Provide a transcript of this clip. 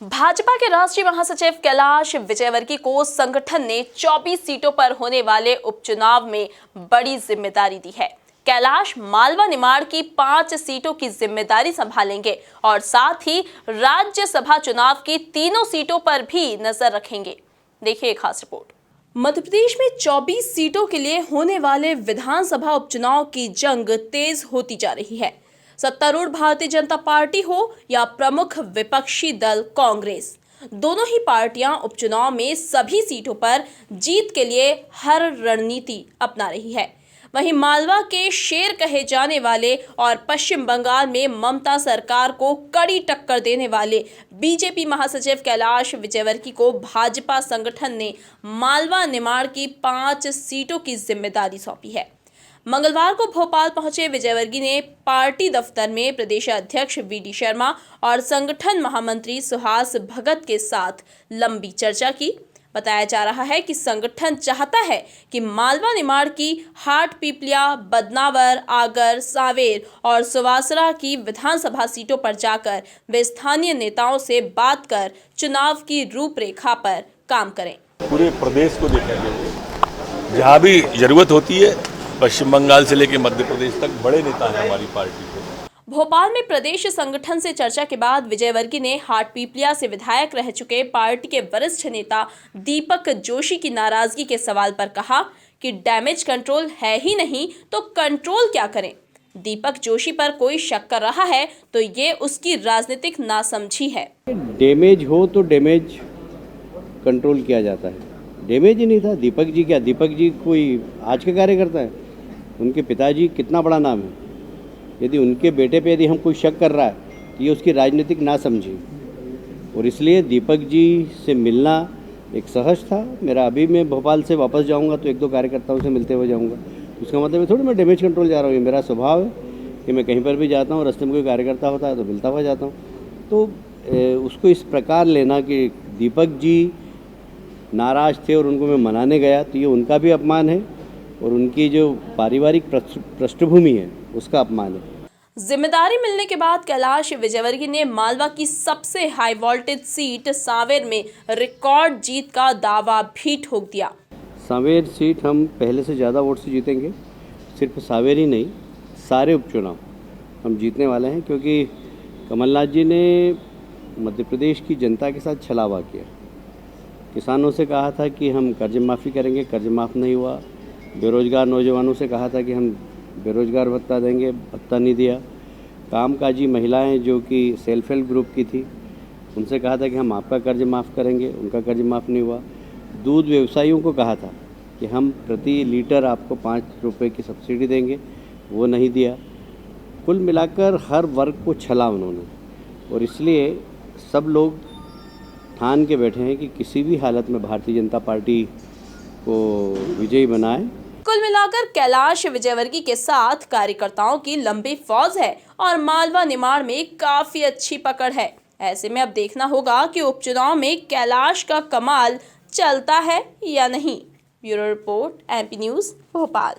भाजपा के राष्ट्रीय महासचिव कैलाश विजयवर्गीय को संगठन ने 24 सीटों पर होने वाले उपचुनाव में बड़ी जिम्मेदारी दी है। कैलाश मालवा निमाड़ की 5 सीटों की जिम्मेदारी संभालेंगे और साथ ही राज्यसभा चुनाव की तीनों सीटों पर भी नजर रखेंगे। देखिए खास रिपोर्ट। मध्य प्रदेश में 24 सीटों के लिए होने वाले विधानसभा उपचुनाव की जंग तेज होती जा रही है। सत्तारूढ़ भारतीय जनता पार्टी हो या प्रमुख विपक्षी दल कांग्रेस, दोनों ही पार्टियां उपचुनाव में सभी सीटों पर जीत के लिए हर रणनीति अपना रही है। वहीं मालवा के शेर कहे जाने वाले और पश्चिम बंगाल में ममता सरकार को कड़ी टक्कर देने वाले बीजेपी महासचिव कैलाश विजयवर्गीय को भाजपा संगठन ने मालवा निमाड़ की 5 सीटों की जिम्मेदारी सौंपी है। मंगलवार को भोपाल पहुंचे विजयवर्गीय ने पार्टी दफ्तर में प्रदेश अध्यक्ष वी.डी. शर्मा और संगठन महामंत्री सुहास भगत के साथ लंबी चर्चा की। बताया जा रहा है कि संगठन चाहता है कि मालवा निमाड़ की हाट पीपलिया, बदनावर, आगर, सांवेर और सुवासरा की विधानसभा सीटों पर जाकर वे स्थानीय नेताओं से बात कर चुनाव की रूपरेखा पर काम करें। पूरे प्रदेश को देखेंगे, जहाँ भी जरूरत होती है, पश्चिम बंगाल से लेकर मध्य प्रदेश तक बड़े नेता हैं हमारी पार्टी के। भोपाल में प्रदेश संगठन से चर्चा के बाद विजयवर्गीय ने हाट पीपलिया से विधायक रह चुके पार्टी के वरिष्ठ नेता दीपक जोशी की नाराजगी के सवाल पर कहा कि डैमेज कंट्रोल है ही नहीं तो कंट्रोल क्या करें। दीपक जोशी पर कोई शक कर रहा है तो ये उसकी राजनीतिक नासमझी है। डैमेज हो तो डैमेज कंट्रोल किया जाता है। डैमेज ही नहीं था। दीपक जी क्या, दीपक जी कोई आज के कार्यकर्ता है? उनके पिताजी कितना बड़ा नाम है। यदि उनके बेटे पे यदि हम कोई शक कर रहा है तो ये उसकी राजनीतिक नासमझी, और इसलिए दीपक जी से मिलना एक सहज था। मेरा अभी मैं भोपाल से वापस जाऊंगा तो 1-2 कार्यकर्ताओं से मिलते हुए जाऊंगा। उसका मतलब है थोड़ी मैं डैमेज कंट्रोल जा रहा हूँ। ये मेरा स्वभाव है कि मैं कहीं पर भी जाता हूँ, रास्ते में कोई कार्यकर्ता होता है तो मिलता हुआ जाता हूँ। तो उसको इस प्रकार लेना कि दीपक जी नाराज़ थे और उनको मैं मनाने गया, तो ये उनका भी अपमान है और उनकी जो पारिवारिक पृष्ठभूमि है उसका अपमान है। जिम्मेदारी मिलने के बाद कैलाश विजयवर्गीय ने मालवा की सबसे हाई वोल्टेज सीट सांवेर में रिकॉर्ड जीत का दावा भी ठोक दिया। सांवेर सीट हम पहले से ज़्यादा वोट से जीतेंगे। सिर्फ सांवेर ही नहीं, सारे उपचुनाव हम जीतने वाले हैं, क्योंकि कमलनाथ जी ने मध्य प्रदेश की जनता के साथ छलावा किया। किसानों से कहा था कि हम कर्ज माफ़ी करेंगे, कर्ज माफ़ नहीं हुआ। बेरोजगार नौजवानों से कहा था कि हम बेरोजगार भत्ता देंगे, भत्ता नहीं दिया। कामकाजी महिलाएं जो कि सेल्फ हेल्प ग्रुप की थी, उनसे कहा था कि हम आपका कर्ज माफ़ करेंगे, उनका कर्ज माफ़ नहीं हुआ। दूध व्यवसायियों को कहा था कि हम प्रति लीटर आपको 5 रुपये की सब्सिडी देंगे, वो नहीं दिया। कुल मिलाकर हर वर्ग को छला उन्होंने, और इसलिए सब लोग ठान के बैठे हैं कि किसी भी हालत में भारतीय जनता पार्टी को विजयी बनाए। कुल मिलाकर कैलाश विजयवर्गीय के साथ कार्यकर्ताओं की लंबी फौज है और मालवा निमाड़ में काफी अच्छी पकड़ है। ऐसे में अब देखना होगा कि उपचुनाव में कैलाश का कमाल चलता है या नहीं। Bureau report, MP news, Bhopal.